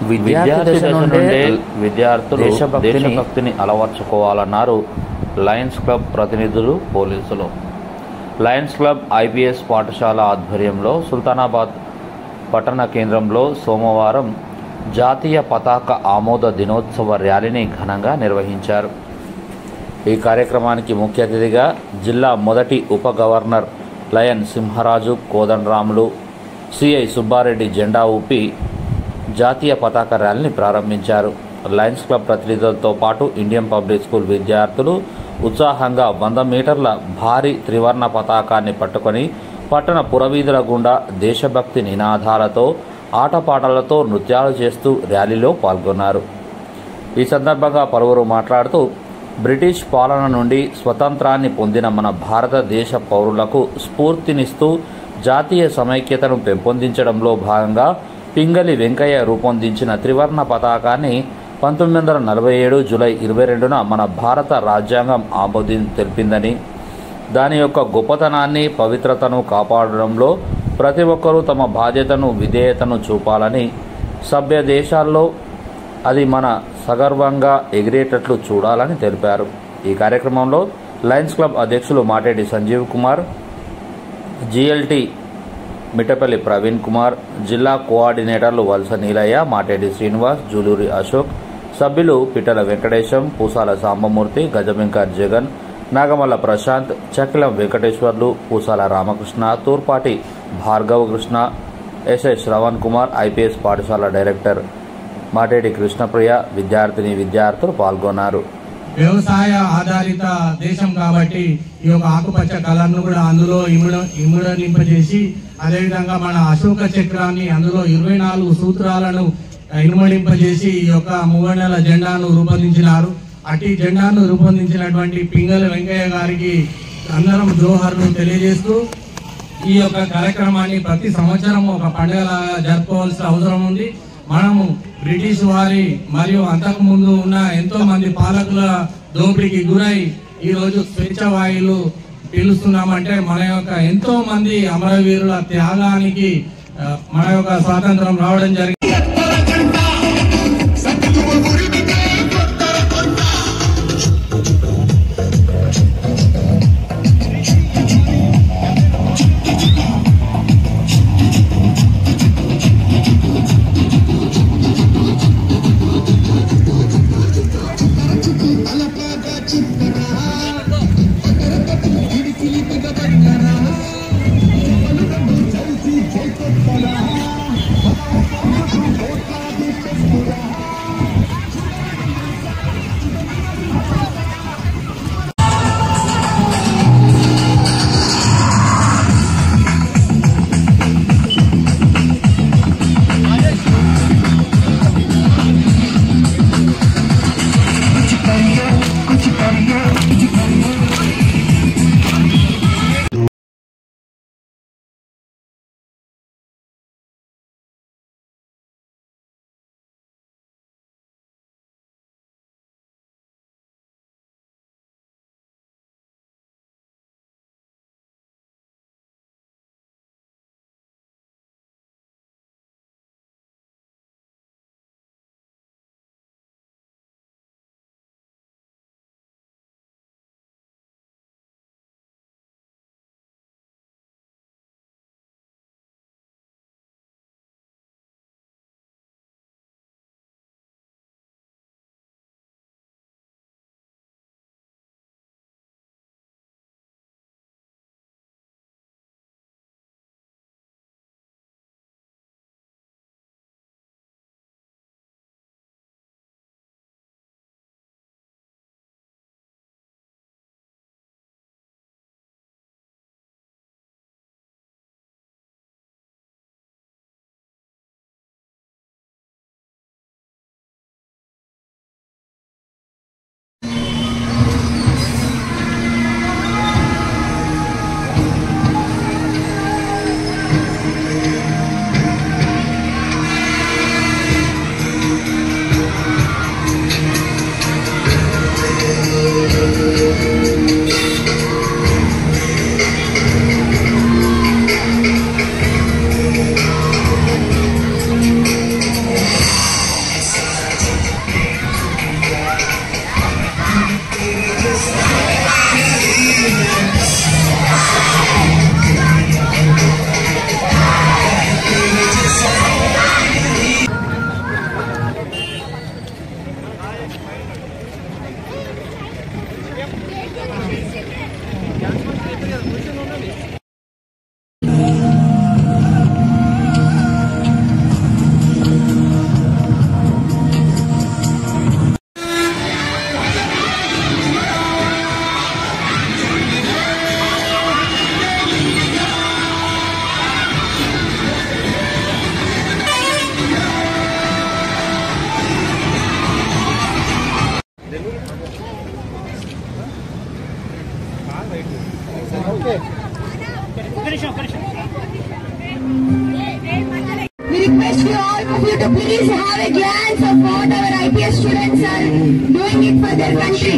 విద్యార్థి దశ నుండే విద్యార్థులు దేశభక్తిని అలవర్చుకోవాలన్నారు లయన్స్ క్లబ్ ప్రతినిధులు, పోలీసులు. లయన్స్ క్లబ్ ఐపీఎస్ పాఠశాల ఆధ్వర్యంలో సుల్తానాబాద్ పట్టణ కేంద్రంలో సోమవారం జాతీయ పతాక ఆమోద దినోత్సవ ర్యాలీని ఘనంగా నిర్వహించారు. ఈ కార్యక్రమానికి ముఖ్య అతిథిగా జిల్లా మొదటి ఉప governor lion Simharaju Kodandaramulu, CI Subbareddy జెండా ఊపి జాతీయ పతాక ర్యాలీని ప్రారంభించారు. లయన్స్ క్లబ్ ప్రతినిధులతో పాటు ఇండియన్ పబ్లిక్ స్కూల్ విద్యార్థులు ఉత్సాహంగా 100 మీటర్ల భారీ త్రివర్ణ పతాకాన్ని పట్టుకొని పట్టణ పురవీధుల గుండా దేశభక్తి నినాదాలతో, ఆటపాటలతో నృత్యాలు చేస్తూ ర్యాలీలో పాల్గొన్నారు. ఈ సందర్భంగా పలువురు మాట్లాడుతూ, బ్రిటిష్ పాలన నుండి స్వతంత్రాన్ని పొందిన మన భారతదేశ పౌరులకు స్ఫూర్తినిస్తూ జాతీయ సమైక్యతను పెంపొందించడంలో భాగంగా పింగళి వెంకయ్య రూపొందించిన త్రివర్ణ పతాకాన్ని 1947 జూలై 22న మన భారత రాజ్యాంగం తెలిపిందని, దాని యొక్క గొప్పతనాన్ని, పవిత్రతను కాపాడడంలో ప్రతి ఒక్కరూ తమ బాధ్యతను, విధేయతను చూపాలని, సభ్య దేశాల్లో అది మన సగర్వంగా ఎగిరేటట్లు చూడాలని తెలిపారు. ఈ కార్యక్రమంలో లయన్స్ క్లబ్ అధ్యక్షులు మాటేటి సంజీవ్ కుమార్, జిఎల్టీ మిట్టపల్లి ప్రవీణ్ కుమార్, జిల్లా కోఆర్డినేటర్లు వలస నీలయ్య, మాటేటి శ్రీనివాస్, జూలూరి అశోక్, సభ్యులు పిట్టల వెంకటేశం, పూసాల సాంబమూర్తి, గజబింకర్ జగన్, నాగమల్ల ప్రశాంత్, చక్కిలం వెంకటేశ్వర్లు, పూసాల రామకృష్ణ, తూర్పాటి భార్గవ కృష్ణ, ఎస్ఐ శ్రవణ్ కుమార్, ఐపీఎస్ పాఠశాల డైరెక్టర్ మాటేటి కృష్ణప్రియ, విద్యార్థులు పాల్గొన్నారు. వ్యవసాయ ఆధారిత దేశం కాబట్టి ఈ యొక్క ఆకుపచ్చ కలర్ను కూడా అందులో ఇముడింపజేసి, అదేవిధంగా మన అశోక చక్రాన్ని అందులో 24 సూత్రాలను ఇనుమడింపజేసి ఈ యొక్క మూవన్నెల జెండాను రూపొందించినారు. అట్టి జెండాను రూపొందించినటువంటి పింగళి వెంకయ్య గారికి అందరం జోహర్లు తెలియజేస్తూ ఈ యొక్క కార్యక్రమాన్ని ప్రతి సంవత్సరం ఒక పండుగలాగా జరుపుకోవాల్సిన అవసరం ఉంది. మనము బ్రిటిష్ వారి మరియు అంతకు ముందు ఉన్న ఎంతో మంది పాలకుల దోపిడీకి గురై ఈ రోజు స్వేచ్ఛ వాయులు పీలుస్తున్నామంటే మన యొక్క ఎంతో మంది అమరవీరుల త్యాగానికి మన యొక్క స్వాతంత్రం రావడం జరిగింది. please have a glance of what our IPS students are doing it for their country.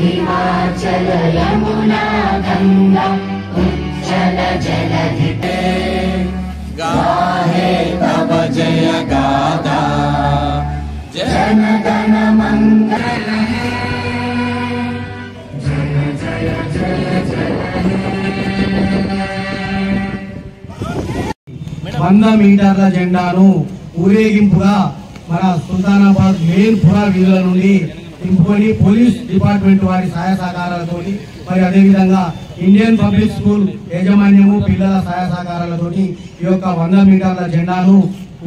Himachal Yamuna Ganga उज्जल जलधि गाहे तव जय गाथा जन गण मंगल जय जय जय जय 100 మీటర్ల జెండాను ఊరేగింపుగా మన సుల్తానాబాద్ మెయిన్ పురా వీధుల నుండి ఇంపుకొని పోలీస్ డిపార్ట్మెంట్ వారి సహాయ సహకారాలతోటి మరి అదేవిధంగా ఇండియన్ పబ్లిక్ స్కూల్ యాజమాన్యము పిల్లల సహాయ సహకారాలతోటి ఈ యొక్క 100 మీటర్ల జెండాను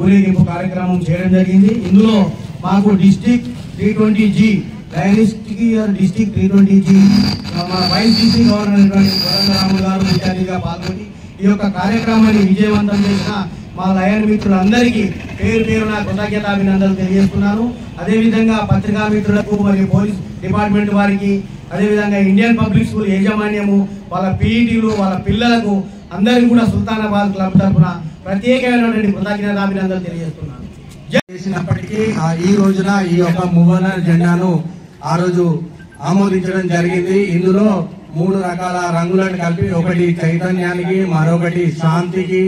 ఊరేగింపు కార్యక్రమం చేయడం జరిగింది. ఇందులో మాకు district 320G dynastic year district 320G మన వైస్ డిస్ట్రిక్ట్ గవర్నర్ వరంగరాములు గారు ముఖ్య అతిథిగా పాల్గొని ఈ యొక్క కార్యక్రమాన్ని విజయవంతం చేసిన మా లయన్ మిత్రులందరికీ పేరు పేరున కృతజ్ఞతాభినందనలు తెలియజేస్తున్నాను. అదేవిధంగా పత్రికా మిత్రులకు మరియు పోలీస్ డిపార్ట్మెంట్ వారికి అదేవిధంగా ఇండియన్ పబ్లిక్ స్కూల్ యాజమాన్యము వాళ్ళ పీఈటీలు వాళ్ళ పిల్లలకు అందరికీ కూడా సుల్తానాబాద్ క్లబ్ తరఫున ప్రత్యేకమైనటువంటి కృతజ్ఞతాభినందనలు తెలియజేస్తున్నాను. చేసినప్పటికీ ఈ రోజున ఈ యొక్క మువ్వన జెండాను ఆ రోజు ఆమోదించడం జరిగింది. ఇందులో 3 రకాల రంగులను కలిపి ఒకటి చైతన్యానికి, మరొకటి శాంతికి,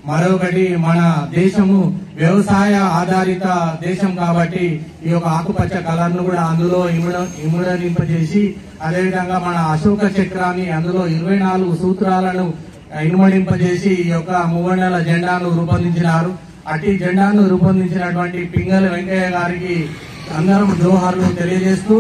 మరొకటి మన దేశము వ్యవసాయ ఆధారిత దేశం కాబట్టి ఈ యొక్క ఆకుపచ్చ కలర్ ను కూడా అందులో ఇముడనింపజేసి అదేవిధంగా మన అశోక చక్రాన్ని అందులో 24 సూత్రాలను ఇనుమడింపజేసి ఈ యొక్క మువ్వన్నెల జెండాను రూపొందించినారు. అట్టి జెండాను రూపొందించినటువంటి పింగళ వెంకయ్య గారికి అందరం జోహార్లు తెలియజేస్తూ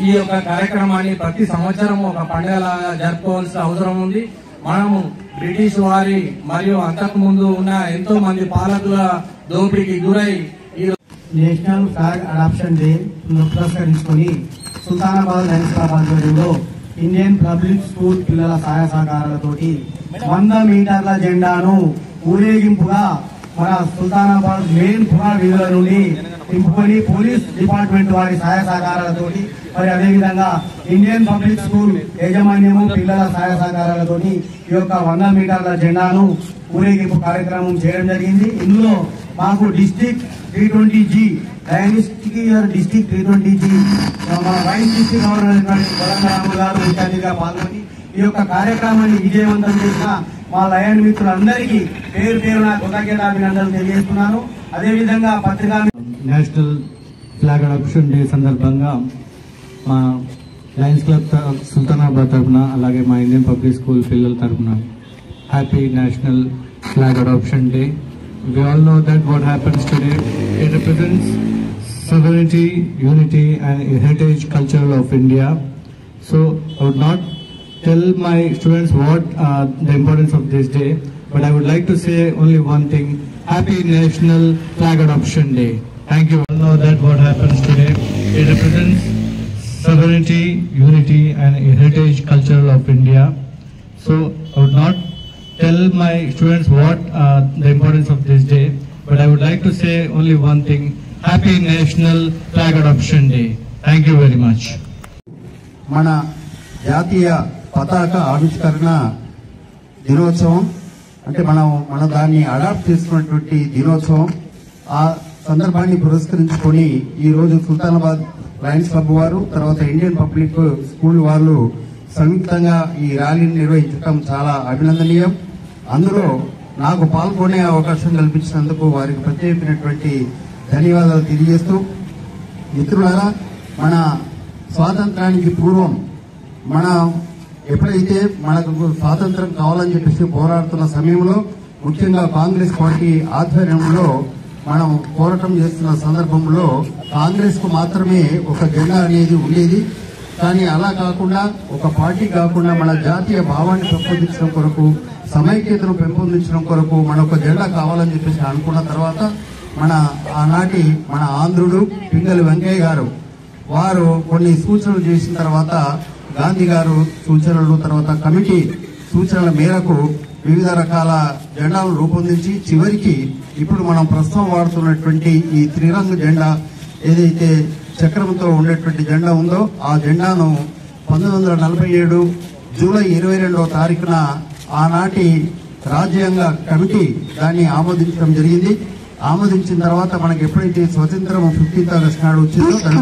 ఈ యొక్క కార్యక్రమాన్ని ప్రతి సంవత్సరం ఒక పండుగలాగా జరుపుకోవాల్సిన అవసరం ఉంది. మనము బ్రిటిష్ వారి మరియు అంతకు ముందు ఉన్న ఎంతో మంది పాలకుల దోపిడీకి గురై ఈ నేషనల్ ఫ్లాగ్ అడాప్షన్ డే పురస్కరించుకొని సుల్తానాబాద్ లయన్స్ క్లబ్ ఆధ్వర్యంలో ఇండియన్ పబ్లిక్ స్కూల్ పిల్లల సహాయ సహకారాలతోటి 100 మీటర్ల జెండాను ఊరేగింపుగా మన సుల్తానాబాద్ మెయిన్ పురా వీధుల నుండి ఇంపుకొని పోలీస్ డిపార్ట్మెంట్ వారి సహాయ సహకారాలతోటి మరి అదేవిధంగా ఇండియన్ పబ్లిక్ స్కూల్ యాజమాన్యము పిల్లల సహాయ సహకారాలతోటి ఈ యొక్క 100 మీటర్ల జెండాను ఊరేగింపు కార్యక్రమం చేయడం జరిగింది. ఇందులో మాకు district 320G dynastic year district 320G మన వైస్ డిస్ట్రిక్ట్ గవర్నర్ వరంగరాములు గారు ముఖ్య అతిథిగా పాల్గొని ఈ యొక్క కార్యక్రమాన్ని విజయవంతం చేసిన మా లయన్ మిత్రులందరికీ పేరు పేరున కృతజ్ఞతాభినందనలు తెలియజేస్తున్నాను. అదేవిధంగా పత్రికా నేషనల్ ఫ్లాగ్ అడాప్షన్ డే సందర్భంగా మా లయన్స్ క్లబ్ సుల్తానాబాద్ తరఫున అలాగే మా ఇండియన్ పబ్లిక్ స్కూల్ పిల్లల తరఫున happy national flag adoption day. We all know that what happens today, it represents sovereignty, unity and heritage culture of India. So I would not tell my students what the importance of this day, but I would like to say only one thing: Happy National Flag Adoption Day. Thank you. I know that what happens today, it represents sovereignty, unity and heritage culture of India. So I would not tell my students what the importance of this day, but I would like to say only one thing: Happy National Flag Adoption Day. Thank you very much. మన జాతీయ పతాక ఆవిష్కరణ దినోత్సవం అంటే మన దాన్ని adapt చేసుకున్నటువంటి దినోత్సవం. ఆ సందర్భాన్ని పురస్కరించుకొని ఈ రోజు సుల్తానాబాద్ లయన్స్ క్లబ్ వారు, తర్వాత ఇండియన్ పబ్లిక్ స్కూల్ వాళ్ళు సంయుక్తంగా ఈ ర్యాలీని నిర్వహించడం చాలా అభినందనీయం. అందులో నాకు పాల్గొనే అవకాశం కల్పించినందుకు వారికి ప్రత్యేకమైనటువంటి ధన్యవాదాలు తెలియజేస్తూ, మిత్రులారా, మన స్వాతంత్రానికి పూర్వం ఎప్పుడైతే మనకు స్వాతంత్రం కావాలని చెప్పేసి పోరాడుతున్న సమయంలో, ముఖ్యంగా కాంగ్రెస్ పార్టీ ఆధ్వర్యంలో మనం పోరాటం చేస్తున్న సందర్భంలో కాంగ్రెస్ కు మాత్రమే ఒక జెండా అనేది ఉండేది. కానీ అలా కాకుండా, ఒక పార్టీ కాకుండా మన జాతీయ భావాన్ని పెంపొందించడం కొరకు, సమైక్యతను పెంపొందించడం కొరకు మన ఒక జెండా కావాలని చెప్పేసి అనుకున్న తర్వాత ఆనాటి మన ఆంధ్రుడు పింగళి వెంకయ్య గారు వారు కొన్ని సూచనలు చేసిన తర్వాత, గాంధీ గారు సూచనలు, తర్వాత కమిటీ సూచనల మేరకు వివిధ రకాల జెండాలను రూపొందించి చివరికి ఇప్పుడు మనం ప్రస్తుతం వాడుతున్నటువంటి ఈ త్రిరంగు జెండా, ఏదైతే చక్రంతో ఉండేటువంటి జెండా ఉందో, ఆ జెండాను 1947 జూలై 22వ తారీఖున ఆనాటి రాజ్యాంగ కమిటీ దాన్ని ఆమోదించడం జరిగింది. ఆమోదించిన తర్వాత మనకి ఎప్పుడైతే స్వతంత్రం 15th ఆగస్టు నాడు వచ్చిందో, దాని